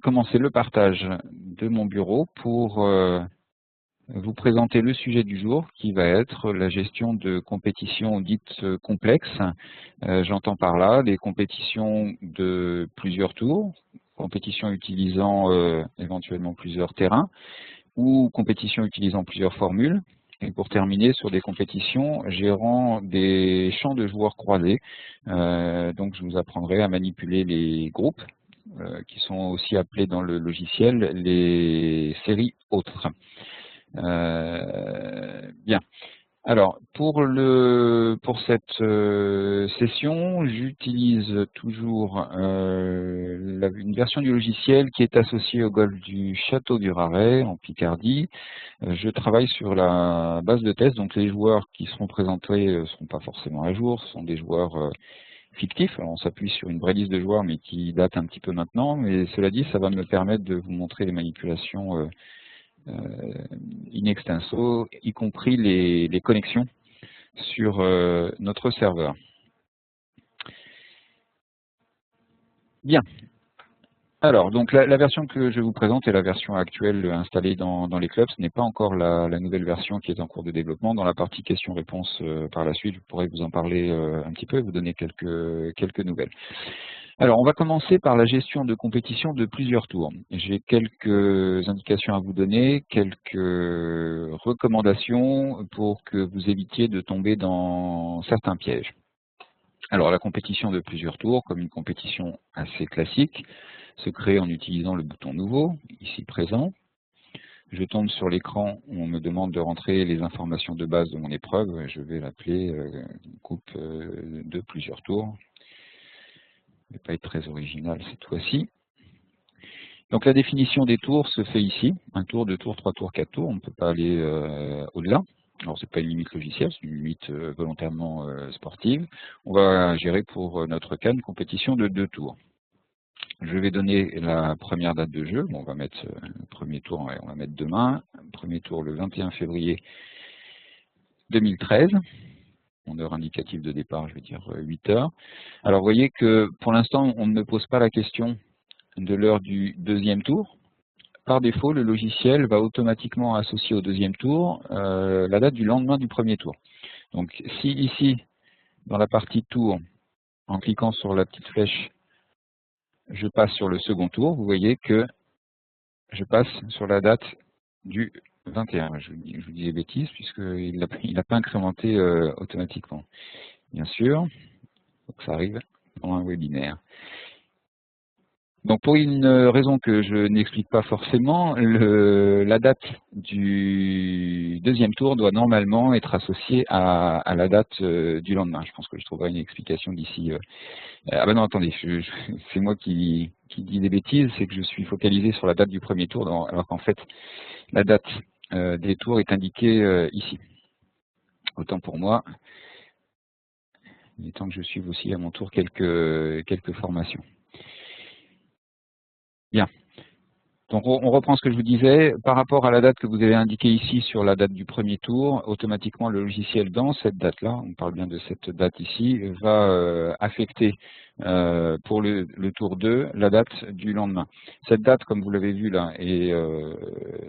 commencer le partage de mon bureau pour vous présenter le sujet du jour qui va être la gestion de compétitions dites complexes. J'entends par là des compétitions de plusieurs tours, compétitions utilisant éventuellement plusieurs terrains ou compétitions utilisant plusieurs formules. Et pour terminer, sur des compétitions gérant des champs de joueurs croisés. Donc je vous apprendrai à manipuler les groupes, qui sont aussi appelés dans le logiciel les séries autres. Bien. Alors, pour cette session, j'utilise toujours une version du logiciel qui est associée au golf du Château du Raret, en Picardie. Je travaille sur la base de test, donc les joueurs qui seront présentés ne seront pas forcément à jour, ce sont des joueurs fictifs. Alors, on s'appuie sur une vraie liste de joueurs, mais qui date un petit peu maintenant. Mais cela dit, ça va me permettre de vous montrer les manipulations in extenso, y compris les connexions sur notre serveur. Bien. Alors, donc la version que je vous présente est la version actuelle installée dans les clubs. Ce n'est pas encore la nouvelle version qui est en cours de développement. Dans la partie questions-réponses par la suite, je pourrais vous en parler un petit peu et vous donner quelques nouvelles. Alors, on va commencer par la gestion de compétition de plusieurs tours. J'ai quelques indications à vous donner, quelques recommandations pour que vous évitiez de tomber dans certains pièges. Alors, la compétition de plusieurs tours, comme une compétition assez classique, se crée en utilisant le bouton nouveau, ici présent. Je tombe sur l'écran où on me demande de rentrer les informations de base de mon épreuve. Je vais l'appeler groupe de plusieurs tours. Ne va pas être très original cette fois-ci. Donc la définition des tours se fait ici. Un tour, deux tours, trois tours, quatre tours. On ne peut pas aller au-delà. Alors ce n'est pas une limite logicielle, c'est une limite volontairement sportive. On va gérer pour notre cas une compétition de 2 tours. Je vais donner la première date de jeu. Bon, on va mettre le premier tour, on va mettre demain. Premier tour le 21 février 2013. Mon heure indicative de départ, je vais dire 8 heures. Alors vous voyez que pour l'instant, on ne me pose pas la question de l'heure du deuxième tour. Par défaut, le logiciel va automatiquement associer au deuxième tour la date du lendemain du premier tour. Donc si ici, dans la partie tour, en cliquant sur la petite flèche, je passe sur le second tour, vous voyez que je passe sur la date du 21. Je vous dis des bêtises, puisqu'il n'a pas incrémenté automatiquement. Bien sûr, donc ça arrive pendant un webinaire. Donc pour une raison que je n'explique pas forcément, la date du deuxième tour doit normalement être associée à la date du lendemain. Je pense que je trouverai une explication d'ici. Ah ben non, attendez, c'est moi qui dis des bêtises, c'est que je suis focalisé sur la date du premier tour, alors qu'en fait la date des tours est indiquée ici. Autant pour moi, il est temps que je suive aussi à mon tour quelques formations. Bien. Donc on reprend ce que je vous disais, par rapport à la date que vous avez indiquée ici sur la date du premier tour, automatiquement le logiciel dans cette date-là, on parle bien de cette date ici, va affecter pour le tour 2 la date du lendemain. Cette date, comme vous l'avez vu là, est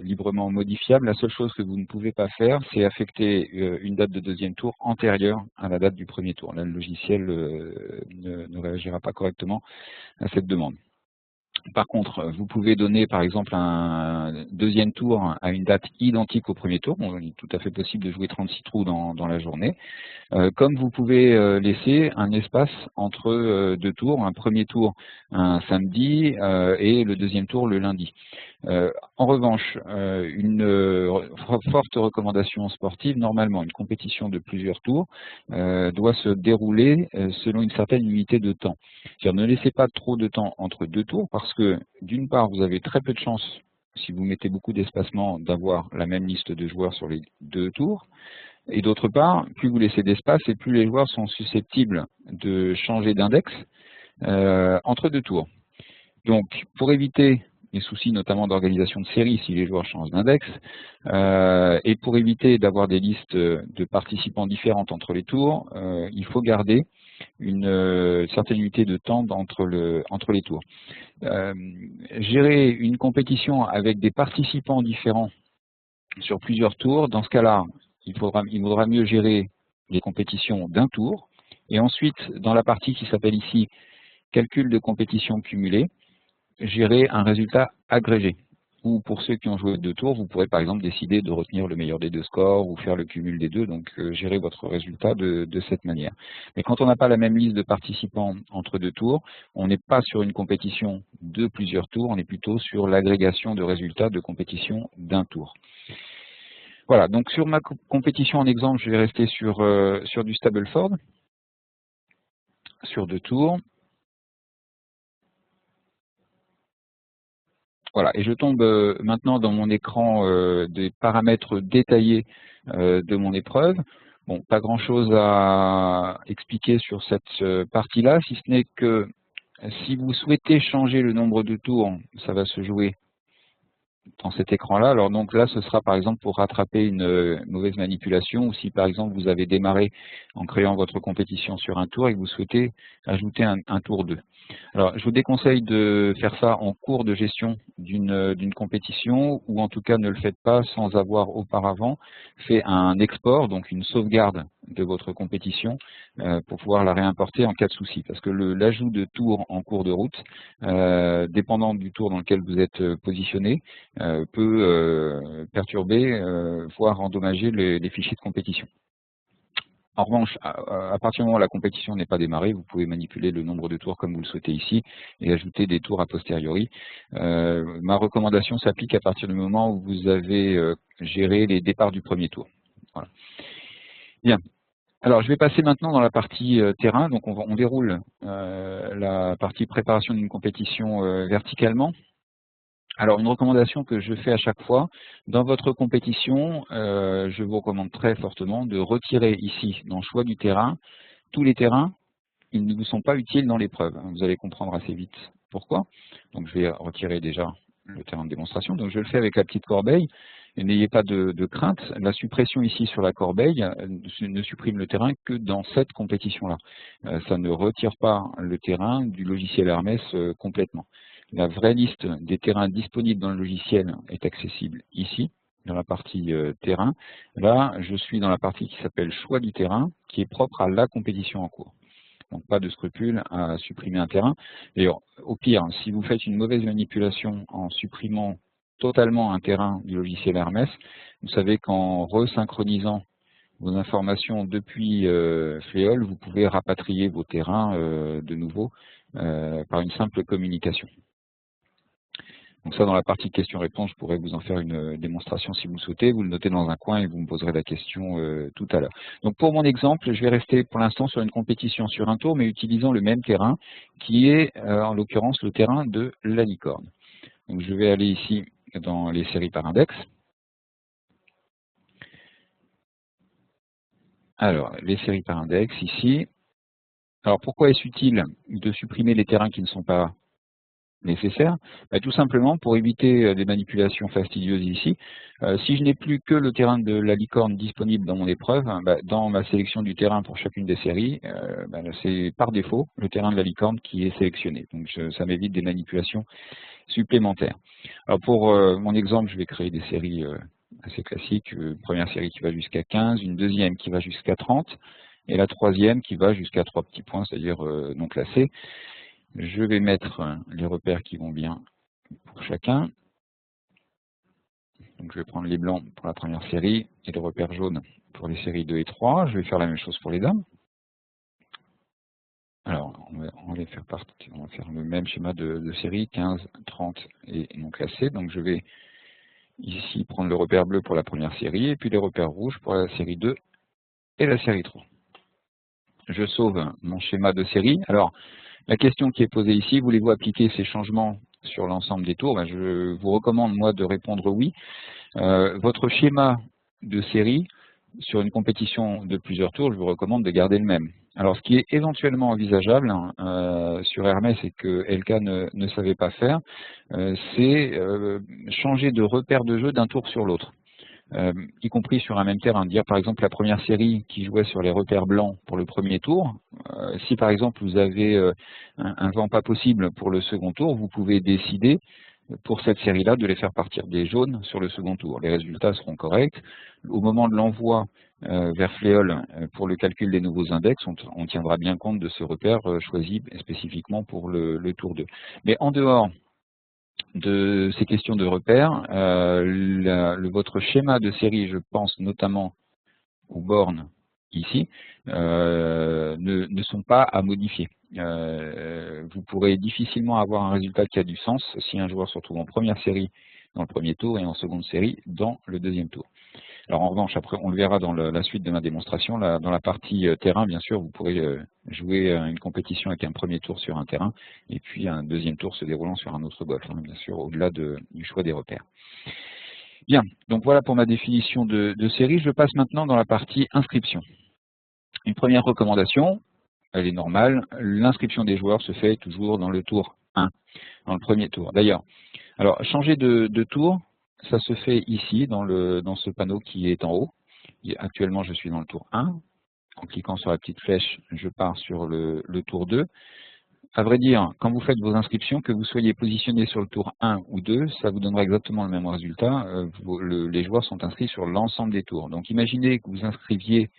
librement modifiable. La seule chose que vous ne pouvez pas faire, c'est affecter une date de deuxième tour antérieure à la date du premier tour. Là, le logiciel ne réagira pas correctement à cette demande. Par contre, vous pouvez donner par exemple un deuxième tour à une date identique au premier tour. Bon, il est tout à fait possible de jouer 36 trous dans la journée. Comme vous pouvez laisser un espace entre 2 tours, un premier tour un samedi et le deuxième tour le lundi. En revanche, une forte recommandation sportive, normalement une compétition de plusieurs tours doit se dérouler selon une certaine unité de temps. C'est-à-dire ne laissez pas trop de temps entre 2 tours parce que d'une part vous avez très peu de chances, si vous mettez beaucoup d'espacement, d'avoir la même liste de joueurs sur les 2 tours. Et d'autre part, plus vous laissez d'espace et plus les joueurs sont susceptibles de changer d'index entre 2 tours. Donc, pour éviter les soucis notamment d'organisation de série si les joueurs changent d'index, et pour éviter d'avoir des listes de participants différentes entre les tours, il faut garder une certaine unité de temps entre les tours. Gérer une compétition avec des participants différents sur plusieurs tours, dans ce cas-là, il vaudra mieux gérer les compétitions d'un tour. Et ensuite, dans la partie qui s'appelle ici calcul de compétition cumulée, gérer un résultat agrégé. Ou pour ceux qui ont joué 2 tours, vous pourrez par exemple décider de retenir le meilleur des 2 scores ou faire le cumul des 2, donc gérer votre résultat de cette manière. Mais quand on n'a pas la même liste de participants entre 2 tours, on n'est pas sur une compétition de plusieurs tours, on est plutôt sur l'agrégation de résultats de compétition d'un tour. Voilà, donc sur ma compétition en exemple, je vais rester sur du Stableford, sur 2 tours. Voilà, et je tombe maintenant dans mon écran des paramètres détaillés de mon épreuve. Bon, pas grand-chose à expliquer sur cette partie-là, si ce n'est que si vous souhaitez changer le nombre de tours, ça va se jouer dans cet écran-là. Alors donc là, ce sera par exemple pour rattraper une mauvaise manipulation, ou si par exemple vous avez démarré en créant votre compétition sur un tour et que vous souhaitez ajouter un tour 2. Alors, je vous déconseille de faire ça en cours de gestion d'une compétition, ou en tout cas ne le faites pas sans avoir auparavant fait un export, donc une sauvegarde de votre compétition pour pouvoir la réimporter en cas de souci. Parce que l'ajout de tours en cours de route, dépendant du tour dans lequel vous êtes positionné, peut perturber, voire endommager les fichiers de compétition. En revanche, à partir du moment où la compétition n'est pas démarrée, vous pouvez manipuler le nombre de tours comme vous le souhaitez ici et ajouter des tours a posteriori. Ma recommandation s'applique à partir du moment où vous avez géré les départs du premier tour. Voilà. Bien. Alors, je vais passer maintenant dans la partie terrain. Donc, on déroule la partie préparation d'une compétition verticalement. Alors, une recommandation que je fais à chaque fois, dans votre compétition, je vous recommande très fortement de retirer ici, dans le choix du terrain, tous les terrains, ils ne vous sont pas utiles dans l'épreuve. Vous allez comprendre assez vite pourquoi. Donc, je vais retirer déjà le terrain de démonstration. Donc, je le fais avec la petite corbeille. Et n'ayez pas de crainte. La suppression ici sur la corbeille ne supprime le terrain que dans cette compétition-là. Ça ne retire pas le terrain du logiciel Hermès complètement. La vraie liste des terrains disponibles dans le logiciel est accessible ici, dans la partie terrain. Là, je suis dans la partie qui s'appelle choix du terrain, qui est propre à la compétition en cours. Donc pas de scrupule à supprimer un terrain. D'ailleurs, au pire, si vous faites une mauvaise manipulation en supprimant totalement un terrain du logiciel Hermès, vous savez qu'en resynchronisant vos informations depuis Fléol, vous pouvez rapatrier vos terrains de nouveau par une simple communication. Donc ça, dans la partie questions-réponses, je pourrais vous en faire une démonstration si vous le souhaitez. Vous le notez dans un coin et vous me poserez la question tout à l'heure. Donc pour mon exemple, je vais rester pour l'instant sur une compétition sur un tour, mais utilisant le même terrain, qui est en l'occurrence le terrain de la licorne. Donc je vais aller ici dans les séries par index. Alors, les séries par index ici. Alors pourquoi est-ce utile de supprimer les terrains qui ne sont pas nécessaire, tout simplement pour éviter des manipulations fastidieuses ici. Si je n'ai plus que le terrain de la licorne disponible dans mon épreuve, dans ma sélection du terrain pour chacune des séries, c'est par défaut le terrain de la licorne qui est sélectionné. Donc ça m'évite des manipulations supplémentaires. Alors pour mon exemple, je vais créer des séries assez classiques. Une première série qui va jusqu'à 15, une deuxième qui va jusqu'à 30, et la troisième qui va jusqu'à 3 petits points, c'est-à-dire non classés. Je vais mettre les repères qui vont bien pour chacun. Donc je vais prendre les blancs pour la première série et les repères jaunes pour les séries 2 et 3. Je vais faire la même chose pour les dames. Alors, on va faire le même schéma de série, 15, 30 et non classés. Donc je vais ici prendre le repère bleu pour la première série et puis les repères rouges pour la série 2 et la série 3. Je sauve mon schéma de série. Alors, la question qui est posée ici, voulez-vous appliquer ces changements sur l'ensemble des tours? Je vous recommande, moi, de répondre oui. Votre schéma de série, sur une compétition de plusieurs tours, je vous recommande de garder le même. Alors, ce qui est éventuellement envisageable sur Hermès et que LK ne savait pas faire, c'est changer de repère de jeu d'un tour sur l'autre. y compris sur un même terrain. Dire par exemple la première série qui jouait sur les repères blancs pour le premier tour, si par exemple vous avez un vent pas possible pour le second tour, vous pouvez décider pour cette série-là de les faire partir des jaunes sur le second tour. Les résultats seront corrects. Au moment de l'envoi vers Fléol pour le calcul des nouveaux index, on tiendra bien compte de ce repère choisi spécifiquement pour le tour 2. Mais en dehors de ces questions de repères, votre schéma de série, je pense notamment aux bornes ici, ne sont pas à modifier. Vous pourrez difficilement avoir un résultat qui a du sens si un joueur se retrouve en première série dans le premier tour et en seconde série dans le deuxième tour. Alors en revanche, après on le verra dans la suite de ma démonstration, dans la partie terrain, bien sûr, vous pourrez jouer une compétition avec un premier tour sur un terrain et puis un deuxième tour se déroulant sur un autre golf, hein, bien sûr, au-delà du choix des repères. Bien, donc voilà pour ma définition de série. Je passe maintenant dans la partie inscription. Une première recommandation, elle est normale, l'inscription des joueurs se fait toujours dans le tour 1, dans le premier tour. D'ailleurs, alors changer de tour, ça se fait ici, dans ce panneau qui est en haut. Actuellement, je suis dans le tour 1. En cliquant sur la petite flèche, je pars sur le tour 2. À vrai dire, quand vous faites vos inscriptions, que vous soyez positionné sur le tour 1 ou 2, ça vous donnera exactement le même résultat. Les joueurs sont inscrits sur l'ensemble des tours. Donc imaginez que vous inscriviez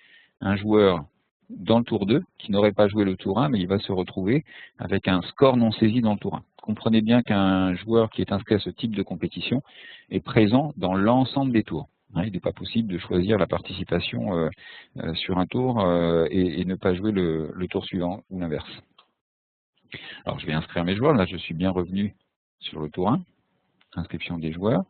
un joueur dans le tour 2, qui n'aurait pas joué le tour 1, mais il va se retrouver avec un score non saisi dans le tour 1. Comprenez bien qu'un joueur qui est inscrit à ce type de compétition est présent dans l'ensemble des tours. Il n'est pas possible de choisir la participation sur un tour et ne pas jouer le tour suivant ou l'inverse. Alors je vais inscrire mes joueurs, là je suis bien revenu sur le tour 1, inscription des joueurs.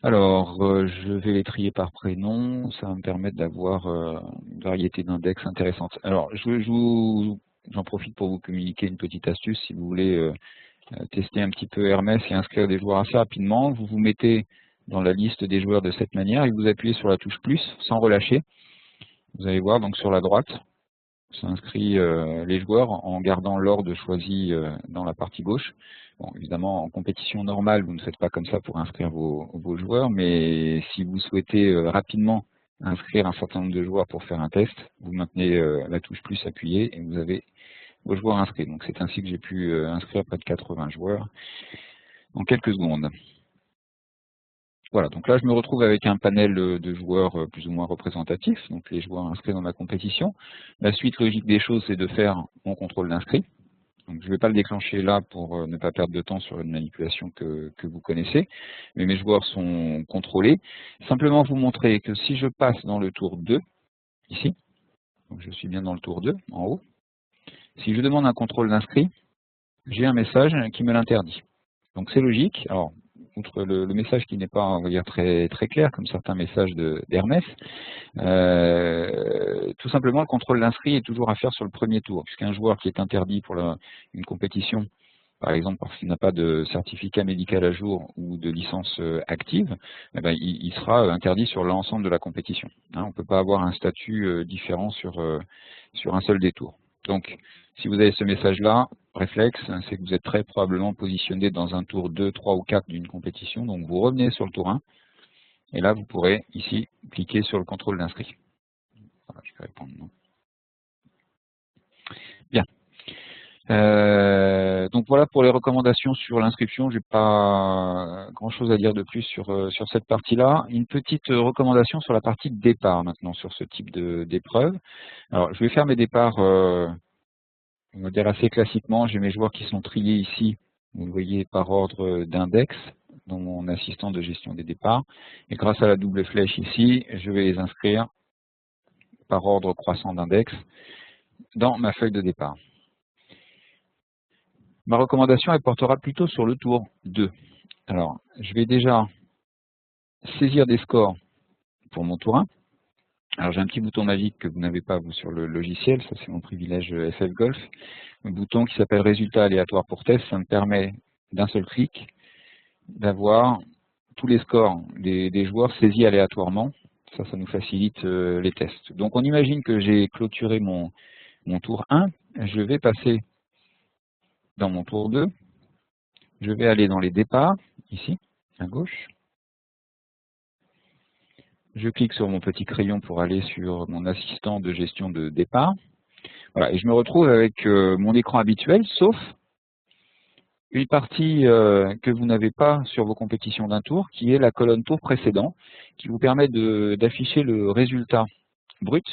Alors je vais les trier par prénom, ça va me permettre d'avoir une variété d'index intéressante. Alors j'en profite pour vous communiquer une petite astuce si vous voulez tester un petit peu Hermès et inscrire des joueurs assez rapidement. Vous vous mettez dans la liste des joueurs de cette manière et vous appuyez sur la touche plus sans relâcher. Vous allez voir donc sur la droite, ça inscrit les joueurs en gardant l'ordre choisi dans la partie gauche. Bon, évidemment, en compétition normale, vous ne faites pas comme ça pour inscrire vos joueurs, mais si vous souhaitez rapidement inscrire un certain nombre de joueurs pour faire un test, vous maintenez la touche plus appuyée et vous avez vos joueurs inscrits. Donc c'est ainsi que j'ai pu inscrire près de 80 joueurs en quelques secondes. Voilà, donc là je me retrouve avec un panel de joueurs plus ou moins représentatifs, donc les joueurs inscrits dans ma compétition. La suite logique des choses, c'est de faire mon contrôle d'inscrit. Donc je ne vais pas le déclencher là pour ne pas perdre de temps sur une manipulation que vous connaissez, mais mes joueurs sont contrôlés. Simplement vous montrer que si je passe dans le tour 2, ici, donc je suis bien dans le tour 2, en haut, si je demande un contrôle d'inscrit, j'ai un message qui me l'interdit. Donc c'est logique. Alors, outre le message qui n'est pas, on va dire, très clair, comme certains messages d'Hermès, tout simplement, le contrôle d'inscrit est toujours à faire sur le premier tour, puisqu'un joueur qui est interdit pour une compétition, par exemple parce qu'il n'a pas de certificat médical à jour ou de licence active, eh ben, il sera interdit sur l'ensemble de la compétition. On ne peut pas avoir un statut différent sur un seul des tours. Donc, si vous avez ce message-là, réflexe, c'est que vous êtes très probablement positionné dans un tour 2, 3 ou 4 d'une compétition. Donc, vous revenez sur le tour 1. Et là, vous pourrez, ici, cliquer sur le contrôle d'inscrit. Voilà, je vais répondre non. Bien. Donc voilà pour les recommandations sur l'inscription. Je n'ai pas grand-chose à dire de plus sur cette partie-là. Une petite recommandation sur la partie de départ maintenant, sur ce type d'épreuve. Alors, je vais faire mes départs, on va dire assez classiquement. J'ai mes joueurs qui sont triés ici, vous le voyez, par ordre d'index, dans mon assistant de gestion des départs. Et grâce à la double flèche ici, je vais les inscrire par ordre croissant d'index dans ma feuille de départ. Ma recommandation, elle portera plutôt sur le tour 2. Alors, je vais déjà saisir des scores pour mon tour 1. Alors, j'ai un petit bouton magique que vous n'avez pas, vous, sur le logiciel. Ça, c'est mon privilège FF Golf. Un bouton qui s'appelle Résultats aléatoires pour test. Ça me permet, d'un seul clic, d'avoir tous les scores des joueurs saisis aléatoirement. Ça nous facilite les tests. Donc, on imagine que j'ai clôturé mon tour 1. Je vais passer dans mon tour 2. Je vais aller dans les départs, ici, à gauche. Je clique sur mon petit crayon pour aller sur mon assistant de gestion de départ. Voilà, et je me retrouve avec mon écran habituel, sauf une partie que vous n'avez pas sur vos compétitions d'un tour, qui est la colonne tour précédent, qui vous permet d'afficher le résultat brut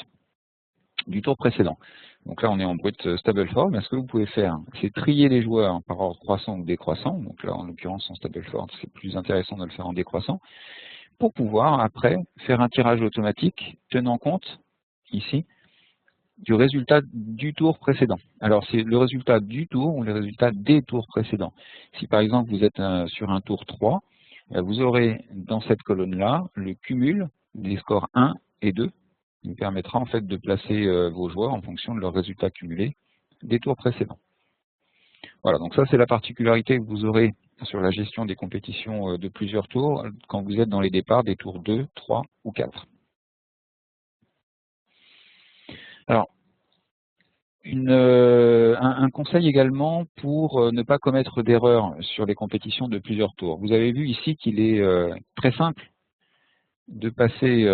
du tour précédent. Donc là, on est en brut Stableford, mais ce que vous pouvez faire, c'est trier les joueurs par ordre croissant ou décroissant. Donc là, en l'occurrence, en Stableford, c'est plus intéressant de le faire en décroissant, pour pouvoir, après, faire un tirage automatique tenant compte, ici, du résultat du tour précédent. Alors, c'est le résultat du tour ou le résultat des tours précédents. Si, par exemple, vous êtes sur un tour 3, vous aurez dans cette colonne-là le cumul des scores 1 et 2, qui vous permettra en fait de placer vos joueurs en fonction de leurs résultats cumulés des tours précédents. Voilà, donc ça c'est la particularité que vous aurez sur la gestion des compétitions de plusieurs tours quand vous êtes dans les départs des tours 2, 3 ou 4. Alors, un conseil également pour ne pas commettre d'erreurs sur les compétitions de plusieurs tours. Vous avez vu ici qu'il est très simple de passer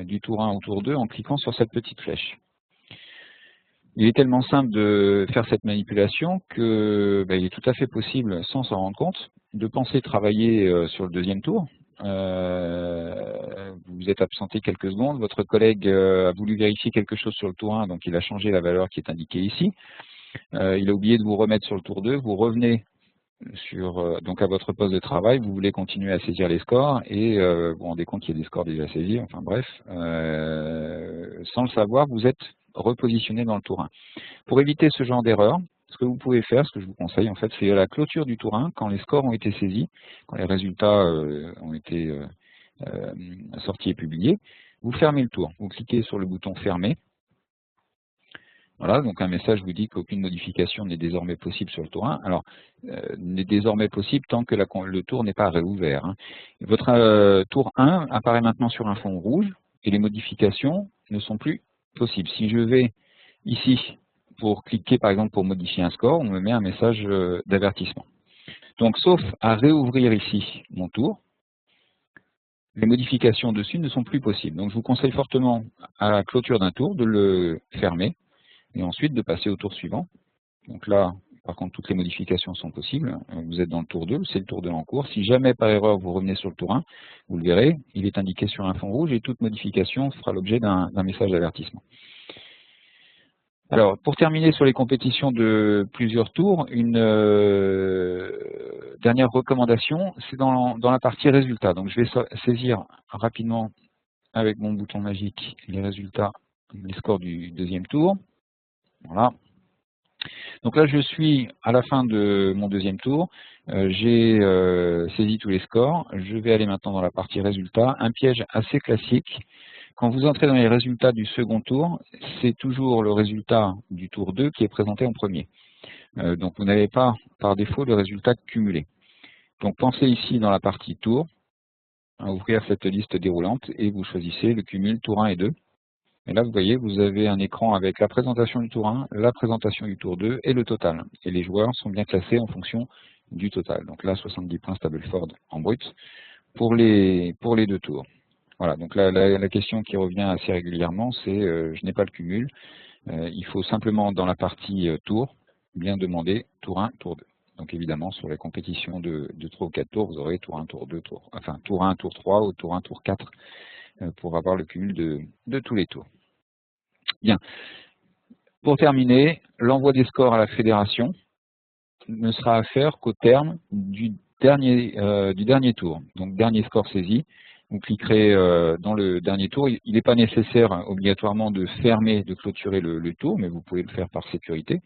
du tour 1 au tour 2 en cliquant sur cette petite flèche. Il est tellement simple de faire cette manipulation que il est tout à fait possible, sans s'en rendre compte, de penser travailler sur le deuxième tour. Vous vous êtes absenté quelques secondes, votre collègue a voulu vérifier quelque chose sur le tour 1, donc il a changé la valeur qui est indiquée ici. Il a oublié de vous remettre sur le tour 2, vous revenez donc à votre poste de travail, vous voulez continuer à saisir les scores et vous vous rendez compte qu'il y a des scores déjà saisis, enfin bref, sans le savoir, vous êtes repositionné dans le tour 1. Pour éviter ce genre d'erreur, ce que vous pouvez faire, ce que je vous conseille en fait, c'est à la clôture du tour 1, quand les scores ont été saisis, quand les résultats ont été sortis et publiés, vous fermez le tour, vous cliquez sur le bouton fermer. Voilà, donc un message vous dit qu'aucune modification n'est désormais possible sur le tour 1. Alors, n'est désormais possible tant que le tour n'est pas réouvert. Hein. Votre tour 1 apparaît maintenant sur un fond rouge et les modifications ne sont plus possibles. Si je vais ici pour cliquer par exemple pour modifier un score, on me met un message d'avertissement. Donc, sauf à réouvrir ici mon tour, les modifications dessus ne sont plus possibles. Donc, je vous conseille fortement à la clôture d'un tour de le fermer et ensuite de passer au tour suivant. Donc là, par contre, toutes les modifications sont possibles. Vous êtes dans le tour 2, c'est le tour 2 en cours. Si jamais par erreur vous revenez sur le tour 1, vous le verrez, il est indiqué sur un fond rouge et toute modification fera l'objet d'un message d'avertissement. Alors, pour terminer sur les compétitions de plusieurs tours, une dernière recommandation, c'est dans la partie résultats. Donc, je vais saisir rapidement avec mon bouton magique les résultats, les scores du deuxième tour. Voilà. Donc là, je suis à la fin de mon deuxième tour. J'ai saisi tous les scores. Je vais aller maintenant dans la partie résultats. Un piège assez classique. Quand vous entrez dans les résultats du second tour, c'est toujours le résultat du tour 2 qui est présenté en premier. Donc vous n'avez pas par défaut le résultat cumulé. Donc pensez ici dans la partie tour à ouvrir cette liste déroulante et vous choisissez le cumul tour 1 et 2. Et là, vous voyez, vous avez un écran avec la présentation du tour 1, la présentation du tour 2 et le total. Et les joueurs sont bien classés en fonction du total. Donc là, 70 points Stableford en brut pour les deux tours. Voilà, donc la question qui revient assez régulièrement, c'est je n'ai pas le cumul. Il faut simplement, dans la partie tour, bien demander tour 1, tour 2. Donc évidemment, sur les compétitions de 3 ou 4 tours, vous aurez tour 1, tour 2, enfin tour 1, tour 3 ou tour 1, tour 4 pour avoir le cumul de tous les tours. Bien. Pour terminer, l'envoi des scores à la fédération ne sera à faire qu'au terme du dernier tour. Donc dernier score saisi. Vous cliquerez dans le dernier tour. Il n'est pas nécessaire obligatoirement de fermer, de clôturer le tour, mais vous pouvez le faire par sécurité.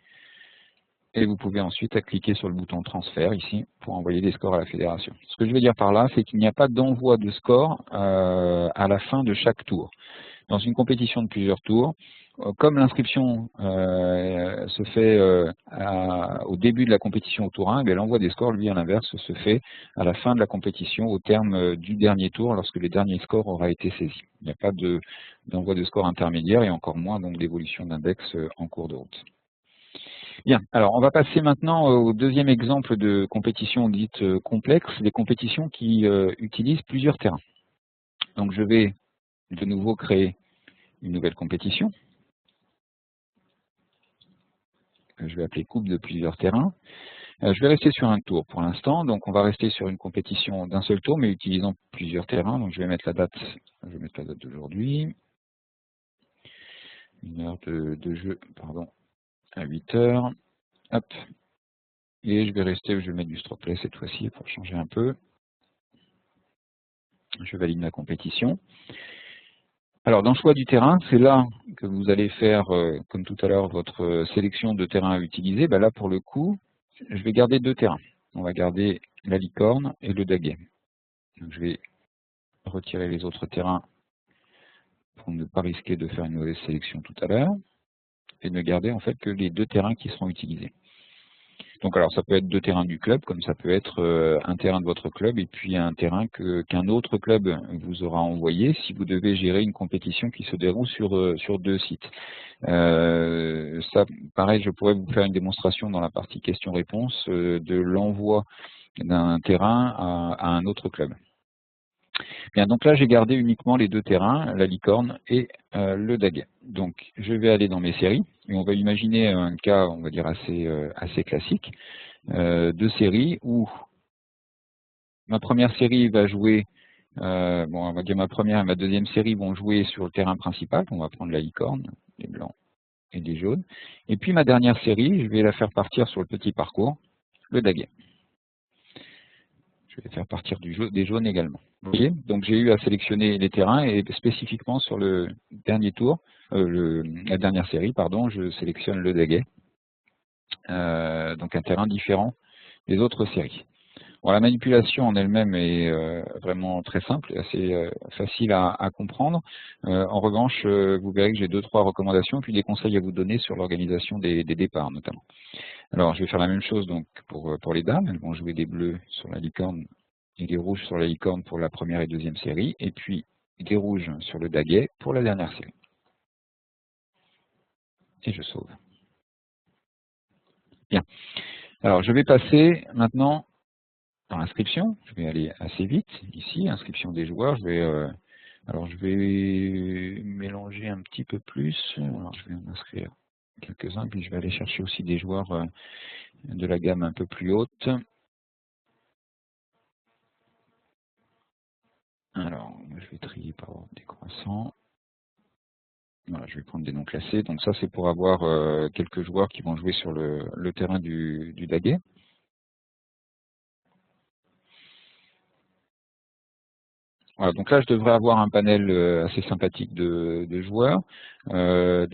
Et vous pouvez ensuite cliquer sur le bouton transfert ici pour envoyer des scores à la fédération. Ce que je veux dire par là, c'est qu'il n'y a pas d'envoi de scores à la fin de chaque tour. Dans une compétition de plusieurs tours, comme l'inscription se fait au début de la compétition au tour 1, l'envoi des scores, lui, à l'inverse, se fait à la fin de la compétition, au terme du dernier tour, lorsque le dernier score aura été saisi. Il n'y a pas d'envoi de score intermédiaire et encore moins donc d'évolution d'index en cours de route. Bien, alors on va passer maintenant au deuxième exemple de compétition dite complexe, des compétitions qui utilisent plusieurs terrains. Donc je vais de nouveau créer une nouvelle compétition. Je vais appeler coupe de plusieurs terrains. Je vais rester sur un tour pour l'instant, donc on va rester sur une compétition d'un seul tour, mais utilisant plusieurs terrains. Donc je vais mettre la date, d'aujourd'hui, une heure de jeu, pardon, à 8 heures. Hop. Et je vais rester, je vais mettre du stroke play cette fois-ci pour changer un peu. Je valide ma compétition. Alors, dans le choix du terrain, c'est là que vous allez faire, comme tout à l'heure, votre sélection de terrains à utiliser. Ben là, pour le coup, je vais garder deux terrains. On va garder la licorne et le daguet. Donc, je vais retirer les autres terrains pour ne pas risquer de faire une mauvaise sélection tout à l'heure et ne garder en fait que les deux terrains qui seront utilisés. Donc alors ça peut être deux terrains du club, comme ça peut être un terrain de votre club et puis un terrain qu'un autre club vous aura envoyé si vous devez gérer une compétition qui se déroule sur deux sites. Ça, pareil, je pourrais vous faire une démonstration dans la partie questions-réponses de l'envoi d'un terrain à un autre club. Bien, donc là j'ai gardé uniquement les deux terrains, la licorne et le daguet. Donc je vais aller dans mes séries et on va imaginer un cas, on va dire assez classique, de séries où ma première série va jouer, on va dire ma première et ma deuxième série vont jouer sur le terrain principal. On va prendre la licorne, les blancs et les jaunes. Et puis ma dernière série, je vais la faire partir sur le petit parcours, le daguet. Je vais faire partir des jaunes également. Vous voyez, donc j'ai eu à sélectionner les terrains et spécifiquement sur le dernier tour, la dernière série, pardon, je sélectionne le daguet. Donc un terrain différent des autres séries. Bon, la manipulation en elle-même est vraiment très simple et assez facile à comprendre. En revanche, vous verrez que j'ai 2-3 recommandations puis des conseils à vous donner sur l'organisation des départs notamment. Alors je vais faire la même chose donc pour les dames. Elles vont jouer des bleus sur la licorne et des rouges sur la licorne pour la première et deuxième série, et puis des rouges sur le daguet pour la dernière série. Et je sauve. Bien. Alors je vais passer maintenant dans l'inscription. Je vais aller assez vite ici, inscription des joueurs. Je vais mélanger un petit peu plus. Alors je vais en inscrire quelques-uns, puis je vais aller chercher aussi des joueurs de la gamme un peu plus haute. Alors, je vais trier par ordre décroissant. Voilà, je vais prendre des noms classés. Donc ça, c'est pour avoir quelques joueurs qui vont jouer sur le terrain du daguet. Voilà, donc là, je devrais avoir un panel assez sympathique de joueurs. Là,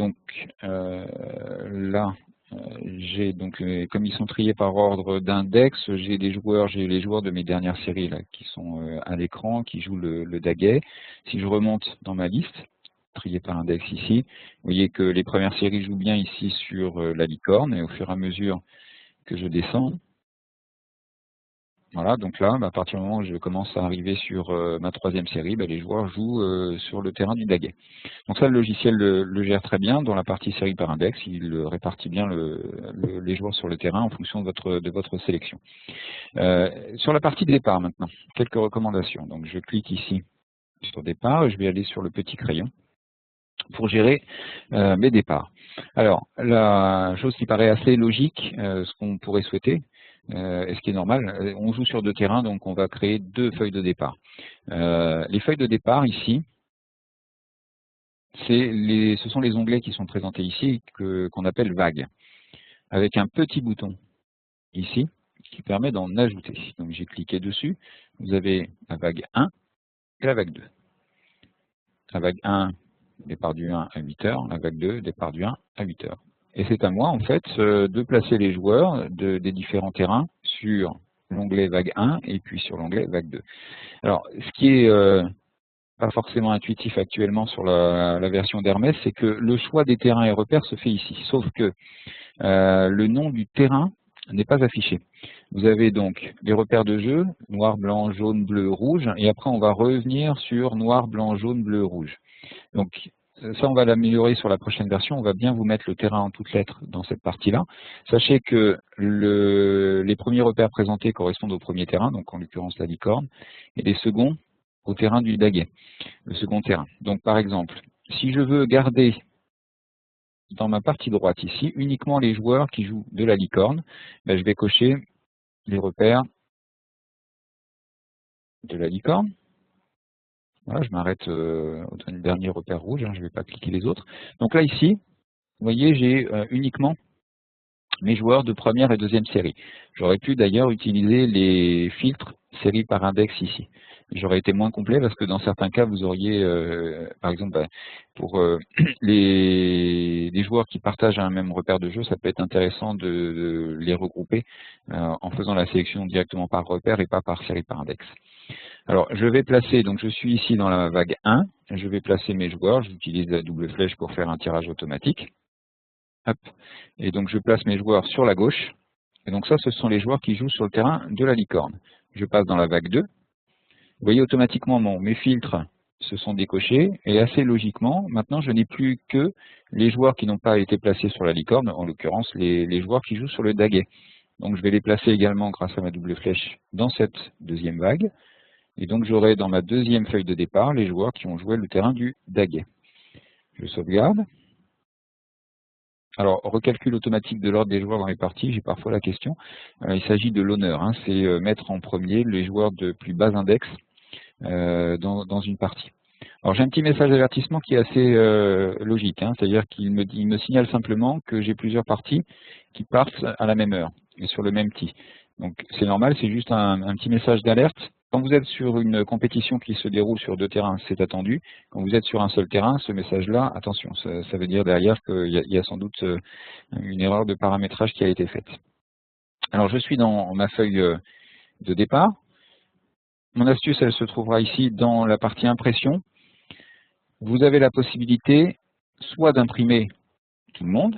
j'ai donc, comme ils sont triés par ordre d'index, j'ai les joueurs de mes dernières séries là qui sont à l'écran, qui jouent le daguet. Si je remonte dans ma liste, trié par index ici, vous voyez que les premières séries jouent bien ici sur la licorne, et au fur et à mesure que je descends, voilà, donc là, à partir du moment où je commence à arriver sur ma troisième série, les joueurs jouent sur le terrain du daguet. Donc ça, le logiciel le gère très bien. Dans la partie série par index, il répartit bien les joueurs sur le terrain en fonction de votre sélection. Sur la partie départ maintenant, quelques recommandations. Donc je clique ici sur départ et je vais aller sur le petit crayon pour gérer mes départs. Alors, la chose qui paraît assez logique, ce qu'on pourrait souhaiter, et ce qui est normal, on joue sur deux terrains, donc on va créer deux feuilles de départ. Les feuilles de départ ici, ce sont les onglets qui sont présentés ici, qu'on appelle vagues, avec un petit bouton ici, qui permet d'en ajouter. Donc j'ai cliqué dessus, vous avez la vague 1 et la vague 2. La vague 1, départ du 1 à 8 heures, la vague 2, départ du 1 à 8 heures. Et c'est à moi, en fait, de placer les joueurs des différents terrains sur l'onglet vague 1 et puis sur l'onglet vague 2. Alors, ce qui est pas forcément intuitif actuellement sur la version d'Hermès, c'est que le choix des terrains et repères se fait ici, sauf que le nom du terrain n'est pas affiché. Vous avez donc les repères de jeu, noir, blanc, jaune, bleu, rouge, et après on va revenir sur noir, blanc, jaune, bleu, rouge. Donc ça, on va l'améliorer sur la prochaine version. On va bien vous mettre le terrain en toutes lettres dans cette partie-là. Sachez que les premiers repères présentés correspondent au premier terrain, donc en l'occurrence la licorne, et les seconds au terrain du daguet, le second terrain. Donc par exemple, si je veux garder dans ma partie droite ici uniquement les joueurs qui jouent de la licorne, ben, je vais cocher les repères de la licorne. Voilà, je m'arrête au dernier repère rouge, hein, je ne vais pas cliquer les autres. Donc là ici, vous voyez, j'ai uniquement mes joueurs de première et deuxième série. J'aurais pu d'ailleurs utiliser les filtres série par index ici. J'aurais été moins complet parce que dans certains cas, vous auriez, par exemple, pour les joueurs qui partagent un même repère de jeu, ça peut être intéressant de les regrouper en faisant la sélection directement par repère et pas par série par index. Alors, je vais placer, donc je suis ici dans la vague 1, je vais placer mes joueurs, j'utilise la double flèche pour faire un tirage automatique. Hop. Et donc je place mes joueurs sur la gauche. Et donc ça, ce sont les joueurs qui jouent sur le terrain de la licorne. Je passe dans la vague 2. Vous voyez automatiquement mes filtres se sont décochés. Et assez logiquement, maintenant je n'ai plus que les joueurs qui n'ont pas été placés sur la licorne, en l'occurrence les joueurs qui jouent sur le daguet. Donc je vais les placer également grâce à ma double flèche dans cette deuxième vague. Et donc j'aurai dans ma deuxième feuille de départ les joueurs qui ont joué le terrain du daguet. Je sauvegarde. Alors, recalcul automatique de l'ordre des joueurs dans les parties, j'ai parfois la question. Il s'agit de l'honneur, hein, c'est mettre en premier les joueurs de plus bas index dans une partie. Alors j'ai un petit message d'avertissement qui est assez logique, hein, c'est-à-dire qu'il me signale simplement que j'ai plusieurs parties qui partent à la même heure et sur le même petit. Donc c'est normal, c'est juste un petit message d'alerte. Quand vous êtes sur une compétition qui se déroule sur deux terrains, c'est attendu. Quand vous êtes sur un seul terrain, ce message-là, attention, ça veut dire derrière qu'il y a sans doute une erreur de paramétrage qui a été faite. Alors je suis dans ma feuille de départ. Mon astuce, elle se trouvera ici dans la partie impression. Vous avez la possibilité soit d'imprimer tout le monde.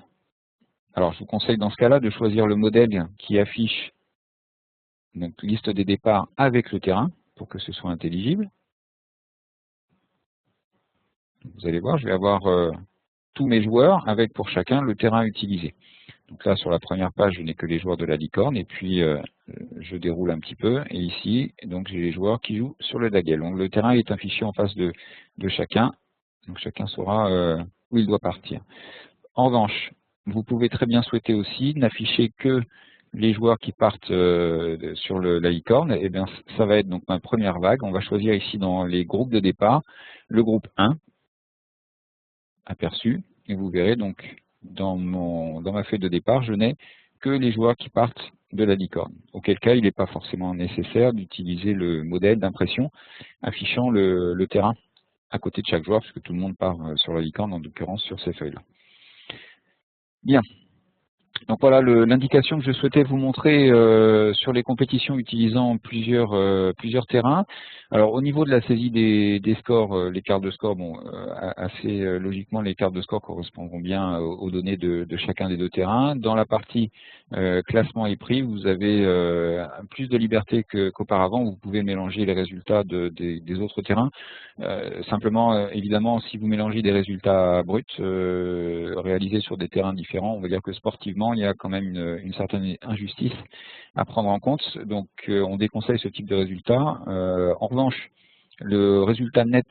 Alors je vous conseille dans ce cas-là de choisir le modèle qui affiche notre liste des départs avec le terrain pour que ce soit intelligible. Vous allez voir, je vais avoir tous mes joueurs avec pour chacun le terrain utilisé. Donc là, sur la première page, je n'ai que les joueurs de la licorne, et puis je déroule un petit peu, et ici, donc j'ai les joueurs qui jouent sur le daguet. Donc le terrain est affiché en face de chacun, donc chacun saura où il doit partir. En revanche, vous pouvez très bien souhaiter aussi n'afficher que les joueurs qui partent sur la licorne, et bien ça va être donc ma première vague. On va choisir ici dans les groupes de départ, le groupe 1, aperçu, et vous verrez donc dans ma feuille de départ, je n'ai que les joueurs qui partent de la licorne. Auquel cas, il n'est pas forcément nécessaire d'utiliser le modèle d'impression affichant le terrain à côté de chaque joueur, puisque tout le monde part sur la licorne, en l'occurrence sur ces feuilles-là. Bien. Donc voilà l'indication que je souhaitais vous montrer sur les compétitions utilisant plusieurs terrains. Alors au niveau de la saisie des scores, les cartes de score, bon, assez logiquement les cartes de score correspondront bien aux données de chacun des deux terrains. Dans la partie classement et prix, vous avez plus de liberté qu'auparavant. Vous pouvez mélanger les résultats des autres terrains. Simplement, évidemment, si vous mélangez des résultats bruts réalisés sur des terrains différents, on va dire que sportivement, il y a quand même une certaine injustice à prendre en compte. Donc, on déconseille ce type de résultat. En revanche, le résultat net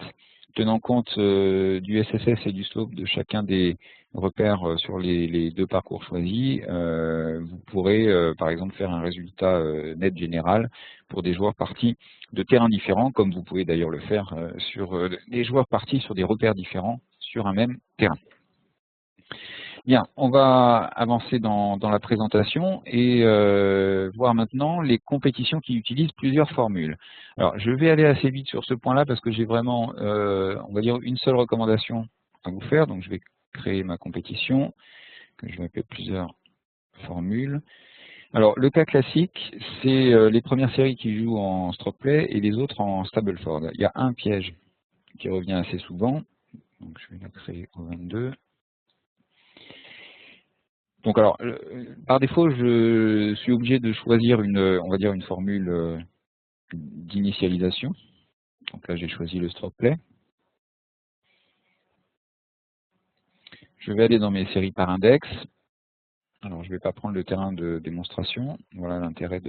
tenant compte du SSS et du slope de chacun des repères sur les deux parcours choisis, vous pourrez par exemple faire un résultat net général pour des joueurs partis de terrains différents, comme vous pouvez d'ailleurs le faire sur des joueurs partis sur des repères différents sur un même terrain. Bien, on va avancer dans la présentation et voir maintenant les compétitions qui utilisent plusieurs formules. Alors, je vais aller assez vite sur ce point-là parce que j'ai vraiment, on va dire, une seule recommandation à vous faire. Donc, je vais créer ma compétition, que je vais appeler plusieurs formules. Alors, le cas classique, c'est les premières séries qui jouent en stroke play et les autres en Stableford. Il y a un piège qui revient assez souvent. Donc, je vais la créer au 22. Donc alors, par défaut, je suis obligé de choisir on va dire une formule d'initialisation. Donc là, j'ai choisi le stroke play. Je vais aller dans mes séries par index. Alors, je ne vais pas prendre le terrain de démonstration. Voilà l'intérêt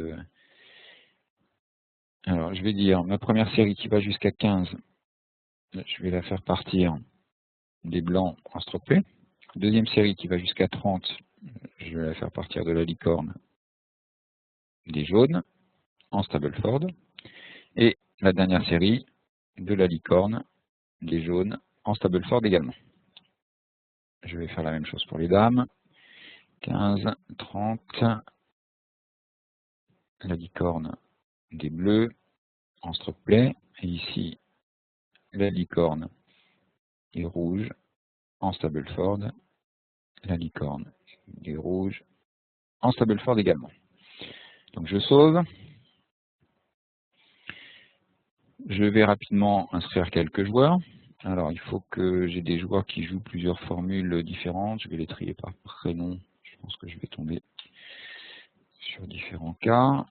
Alors, je vais dire ma première série qui va jusqu'à 15, je vais la faire partir des blancs en stroke play. Deuxième série qui va jusqu'à 30, je vais la faire partir de la licorne des jaunes en Stableford. Et la dernière série de la licorne des jaunes en Stableford également. Je vais faire la même chose pour les dames. 15, 30, la licorne des bleus en stroke play. Et ici, la licorne des rouges en Stableford. La licorne des rouges en Stableford également. Donc je sauve. Je vais rapidement inscrire quelques joueurs. Alors il faut que j'ai des joueurs qui jouent plusieurs formules différentes. Je vais les trier par prénom. Je pense que je vais tomber sur différents cas.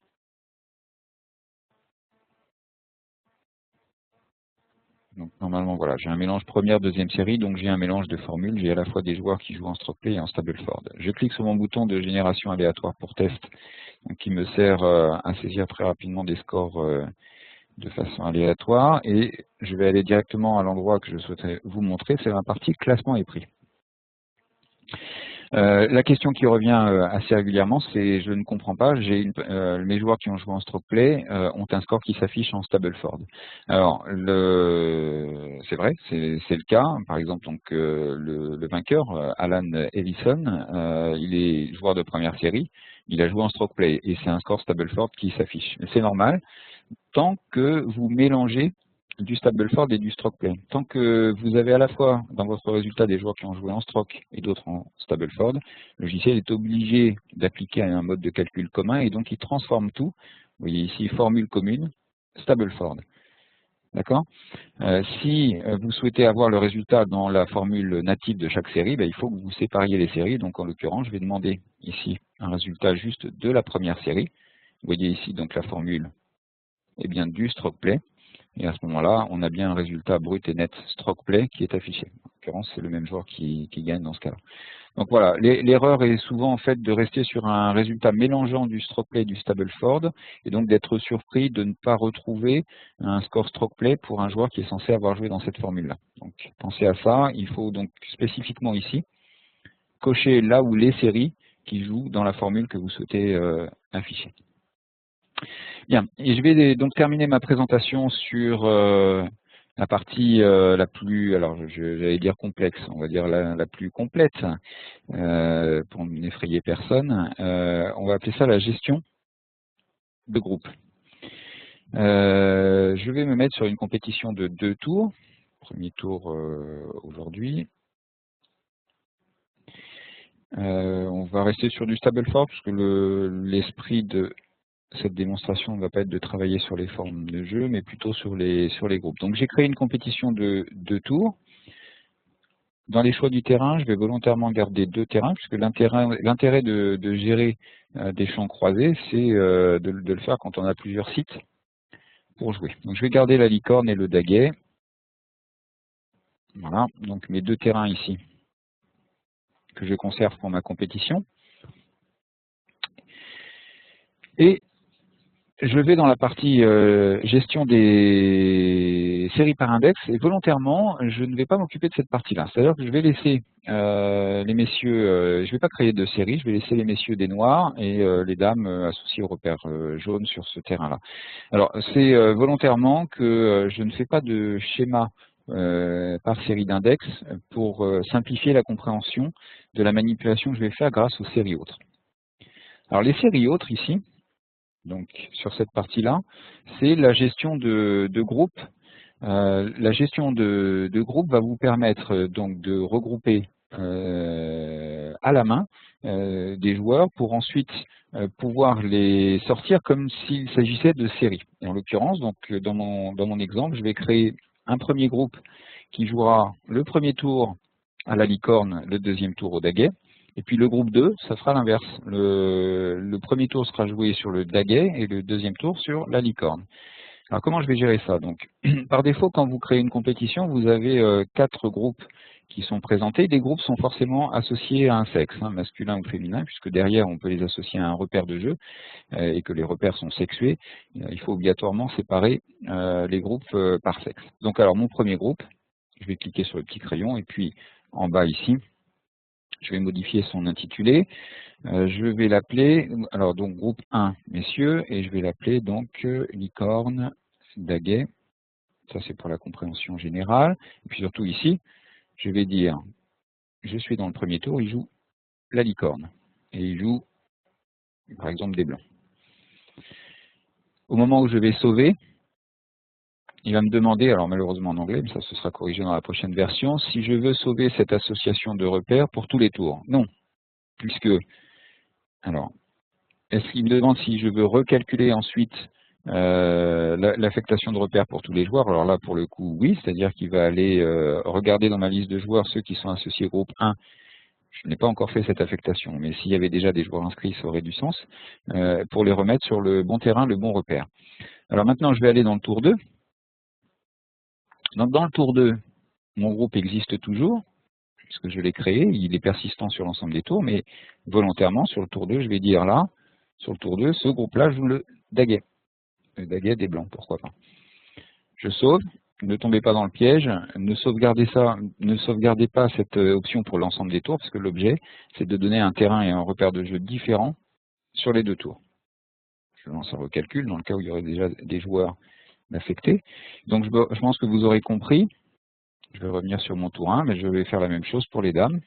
Donc normalement voilà, j'ai un mélange première, deuxième série, donc j'ai un mélange de formules. J'ai à la fois des joueurs qui jouent en stroke play et en Stableford. Je clique sur mon bouton de génération aléatoire pour test, donc qui me sert à saisir très rapidement des scores de façon aléatoire, et je vais aller directement à l'endroit que je souhaiterais vous montrer, c'est la partie classement et prix. La question qui revient assez régulièrement, c'est je ne comprends pas, mes joueurs qui ont joué en stroke play ont un score qui s'affiche en Stableford. Alors c'est vrai, c'est le cas. Par exemple, donc le vainqueur, Alan Ellison, il est joueur de première série, il a joué en stroke play et c'est un score Stableford qui s'affiche. C'est normal tant que vous mélangez du Stableford et du stroke play. Tant que vous avez à la fois dans votre résultat des joueurs qui ont joué en stroke et d'autres en Stableford, le logiciel est obligé d'appliquer un mode de calcul commun et donc il transforme tout. Vous voyez ici, formule commune, Stableford. D'accord ? Si vous souhaitez avoir le résultat dans la formule native de chaque série, il faut que vous sépariez les séries. Donc en l'occurrence, je vais demander ici un résultat juste de la première série. Vous voyez ici donc la formule bien, du stroke play. Et à ce moment-là, on a bien un résultat brut et net stroke play qui est affiché. En l'occurrence, c'est le même joueur qui gagne dans ce cas-là. Donc voilà, l'erreur est souvent en fait de rester sur un résultat mélangeant du stroke play et du Stableford, et donc d'être surpris de ne pas retrouver un score stroke play pour un joueur qui est censé avoir joué dans cette formule-là. Donc pensez à ça, il faut donc spécifiquement ici cocher là où les séries qui jouent dans la formule que vous souhaitez afficher. Bien, et je vais donc terminer ma présentation sur la partie la plus, alors j'allais dire complexe, on va dire la plus complète, pour n'effrayer personne. On va appeler ça la gestion de groupe. Je vais me mettre sur une compétition de 2 tours. Premier tour aujourd'hui. On va rester sur du Stableford, parce que l'esprit de cette démonstration ne va pas être de travailler sur les formes de jeu, mais plutôt sur les groupes. Donc j'ai créé une compétition de 2 tours. Dans les choix du terrain, je vais volontairement garder 2 terrains, puisque l'intérêt de gérer des champs croisés, c'est de le faire quand on a plusieurs sites pour jouer. Donc je vais garder la licorne et le daguet. Voilà, donc mes 2 terrains ici, que je conserve pour ma compétition. Et je vais dans la partie gestion des séries par index, et volontairement, je ne vais pas m'occuper de cette partie-là. C'est-à-dire que je vais laisser les messieurs, je ne vais pas créer de série, je vais laisser les messieurs des noirs et les dames associées au repère jaune sur ce terrain-là. Alors, c'est volontairement que je ne fais pas de schéma par série d'index pour simplifier la compréhension de la manipulation que je vais faire grâce aux séries autres. Alors, les séries autres ici, donc sur cette partie-là, c'est la gestion de groupe. La gestion de groupe va vous permettre donc de regrouper à la main des joueurs pour ensuite pouvoir les sortir comme s'il s'agissait de séries. Et en l'occurrence, donc dans mon exemple, je vais créer un premier groupe qui jouera le premier tour à la licorne, le deuxième tour au daguet. Et puis le groupe 2, ça sera l'inverse. Le premier tour sera joué sur le daguet et le deuxième tour sur la licorne. Alors comment je vais gérer ça? Donc, par défaut, quand vous créez une compétition, vous avez 4 groupes qui sont présentés. Les groupes sont forcément associés à un sexe, hein, masculin ou féminin, puisque derrière on peut les associer à un repère de jeu et que les repères sont sexués. Il faut obligatoirement séparer les groupes par sexe. Donc alors mon premier groupe, je vais cliquer sur le petit crayon et puis en bas ici, je vais modifier son intitulé. Je vais l'appeler, alors donc groupe 1, messieurs, et je vais l'appeler donc licorne daguet. Ça c'est pour la compréhension générale. Et puis surtout ici, je vais dire, je suis dans le premier tour, il joue la licorne. Et il joue, par exemple, des blancs. Au moment où je vais sauver, il va me demander, alors malheureusement en anglais, mais ça ce sera corrigé dans la prochaine version, si je veux sauver cette association de repères pour tous les tours. Non, puisque, alors, est-ce qu'il me demande si je veux recalculer ensuite l'affectation de repères pour tous les joueurs? Alors là, pour le coup, oui, c'est-à-dire qu'il va aller regarder dans ma liste de joueurs ceux qui sont associés au groupe 1. Je n'ai pas encore fait cette affectation, mais s'il y avait déjà des joueurs inscrits, ça aurait du sens, pour les remettre sur le bon terrain, le bon repère. Alors maintenant, je vais aller dans le tour 2. Donc dans le tour 2, mon groupe existe toujours, puisque je l'ai créé, il est persistant sur l'ensemble des tours, mais volontairement, sur le tour 2, je vais dire là, sur le tour 2, ce groupe-là joue le daguet. Le daguet des blancs, pourquoi pas. Je sauve, ne tombez pas dans le piège, ne sauvegardez pas cette option pour l'ensemble des tours, parce que l'objet, c'est de donner un terrain et un repère de jeu différent sur les 2 tours. Je lance un recalcul, dans le cas où il y aurait déjà des joueurs affectés. Donc je pense que vous aurez compris. Je vais revenir sur mon tour 1, mais je vais faire la même chose pour les dames.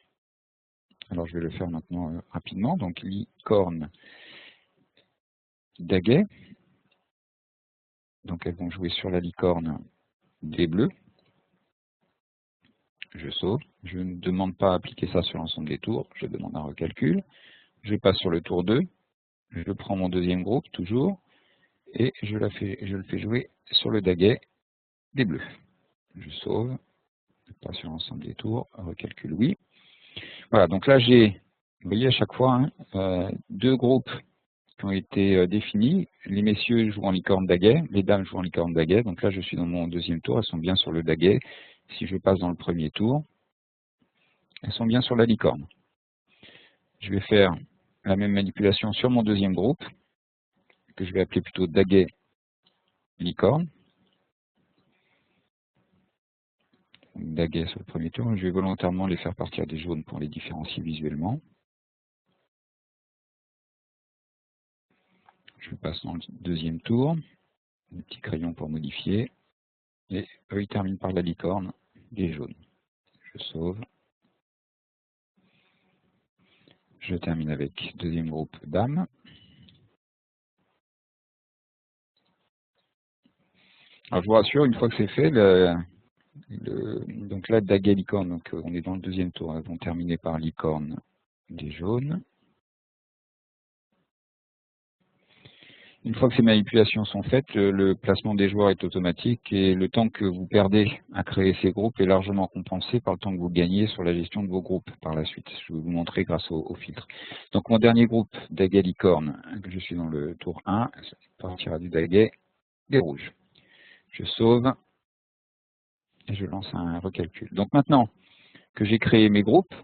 Alors je vais le faire maintenant rapidement. Donc licorne daguet. Donc elles vont jouer sur la licorne des bleus. Je sauve. Je ne demande pas à appliquer ça sur l'ensemble des tours. Je demande un recalcul. Je passe sur le tour 2. Je prends mon deuxième groupe, toujours. Et je le fais jouer sur le daguet des bleus. Je sauve. Pas sur l'ensemble des tours. Recalcul, oui. Voilà, donc là j'ai, vous voyez à chaque fois, hein, 2 groupes qui ont été définis. Les messieurs jouent en licorne daguet, les dames jouent en licorne daguet. Donc là je suis dans mon deuxième tour, elles sont bien sur le daguet. Si je passe dans le premier tour, elles sont bien sur la licorne. Je vais faire la même manipulation sur mon deuxième groupe, que je vais appeler plutôt daguet licorne. Daguet sur le premier tour. Je vais volontairement les faire partir des jaunes pour les différencier visuellement. Je passe dans le deuxième tour, un petit crayon pour modifier, et eux ils terminent par la licorne des jaunes. Je sauve. Je termine avec deuxième groupe dames. Alors je vous rassure, une fois que c'est fait, donc là daguet licorne, donc on est dans le deuxième tour, elles vont terminer par licorne des jaunes. Une fois que ces manipulations sont faites, le placement des joueurs est automatique et le temps que vous perdez à créer ces groupes est largement compensé par le temps que vous gagnez sur la gestion de vos groupes par la suite. Je vais vous montrer grâce au filtre. Donc mon dernier groupe, daguet licorne, que je suis dans le tour 1, ça partira du daguet des rouges. Je sauve et je lance un recalcul. Donc maintenant que j'ai créé mes groupes,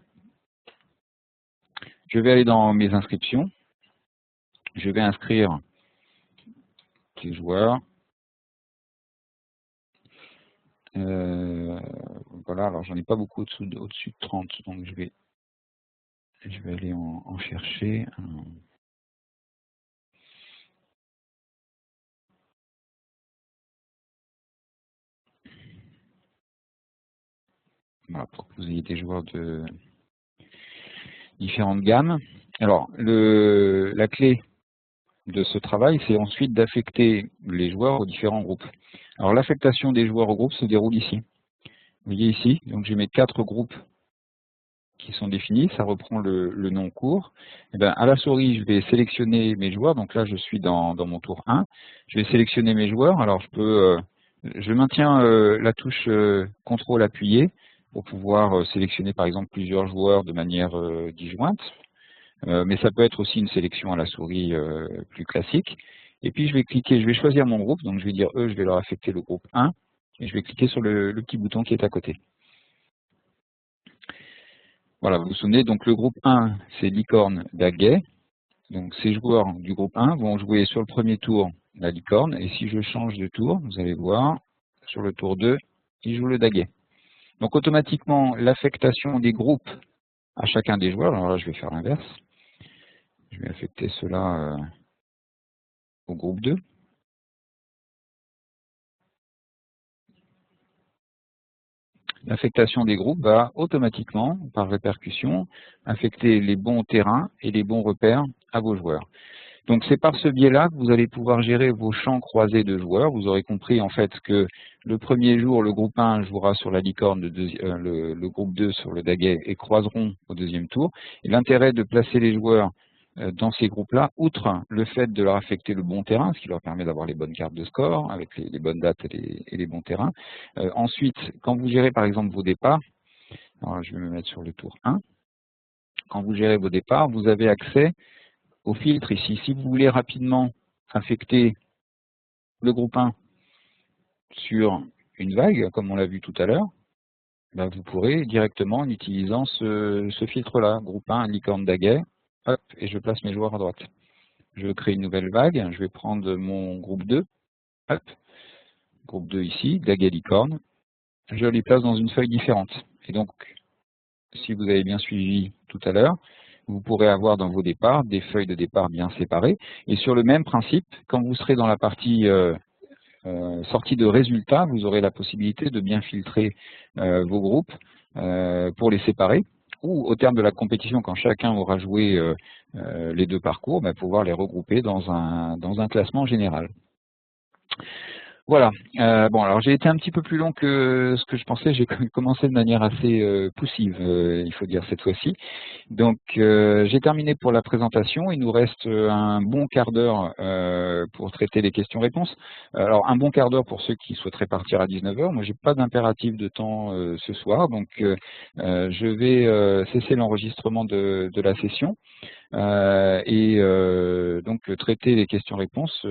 je vais aller dans mes inscriptions. Je vais inscrire les joueurs. Voilà, alors j'en ai pas beaucoup au-dessus de 30, donc je vais aller en chercher. Voilà, pour que vous ayez des joueurs de différentes gammes. Alors, la clé de ce travail, c'est ensuite d'affecter les joueurs aux différents groupes. Alors, l'affectation des joueurs aux groupes se déroule ici. Vous voyez ici, donc j'ai mes 4 groupes qui sont définis, ça reprend le nom court. Et bien, à la souris, je vais sélectionner mes joueurs. Donc là, je suis dans mon tour 1. Je vais sélectionner mes joueurs. Alors, je maintiens la touche CTRL appuyé pour pouvoir sélectionner par exemple plusieurs joueurs de manière disjointe. Mais ça peut être aussi une sélection à la souris plus classique. Et puis je vais choisir mon groupe, donc je vais dire eux, je vais leur affecter le groupe 1, et je vais cliquer sur le petit bouton qui est à côté. Voilà, vous vous souvenez, donc le groupe 1, c'est licorne, daguet. Donc ces joueurs du groupe 1 vont jouer sur le premier tour la licorne, et si je change de tour, vous allez voir, sur le tour 2, ils jouent le daguet. Donc automatiquement, l'affectation des groupes à chacun des joueurs, alors là je vais faire l'inverse, je vais affecter cela au groupe 2. L'affectation des groupes va automatiquement, par répercussion, affecter les bons terrains et les bons repères à vos joueurs. Donc c'est par ce biais-là que vous allez pouvoir gérer vos champs croisés de joueurs. Vous aurez compris en fait que le premier jour, le groupe 1 jouera sur la licorne, le groupe 2 sur le daguet et croiseront au deuxième tour. Et l'intérêt de placer les joueurs dans ces groupes-là, outre le fait de leur affecter le bon terrain, ce qui leur permet d'avoir les bonnes cartes de score, avec les bonnes dates et les bons terrains. Ensuite, quand vous gérez par exemple vos départs, alors je vais me mettre sur le tour 1, quand vous gérez vos départs, vous avez accès au filtre ici. Si vous voulez rapidement affecter le groupe 1 sur une vague, comme on l'a vu tout à l'heure, ben vous pourrez directement en utilisant ce filtre-là, groupe 1, licorne daguet, hop, et je place mes joueurs à droite. Je crée une nouvelle vague, je vais prendre mon groupe 2, hop, groupe 2 ici, daguet licorne, je les place dans une feuille différente. Et donc, si vous avez bien suivi tout à l'heure, vous pourrez avoir dans vos départs des feuilles de départ bien séparées. Et sur le même principe, quand vous serez dans la partie sortie de résultats, vous aurez la possibilité de bien filtrer vos groupes pour les séparer. Ou au terme de la compétition, quand chacun aura joué les deux parcours, pouvoir les regrouper dans un classement général. Voilà. Bon, alors j'ai été un petit peu plus long que ce que je pensais. J'ai commencé de manière assez poussive, il faut dire cette fois-ci. Donc j'ai terminé pour la présentation. Il nous reste un bon quart d'heure pour traiter les questions-réponses. Alors un bon quart d'heure pour ceux qui souhaiteraient partir à 19 h. Moi, j'ai pas d'impératif de temps ce soir, donc je vais cesser l'enregistrement de la session et donc traiter les questions-réponses.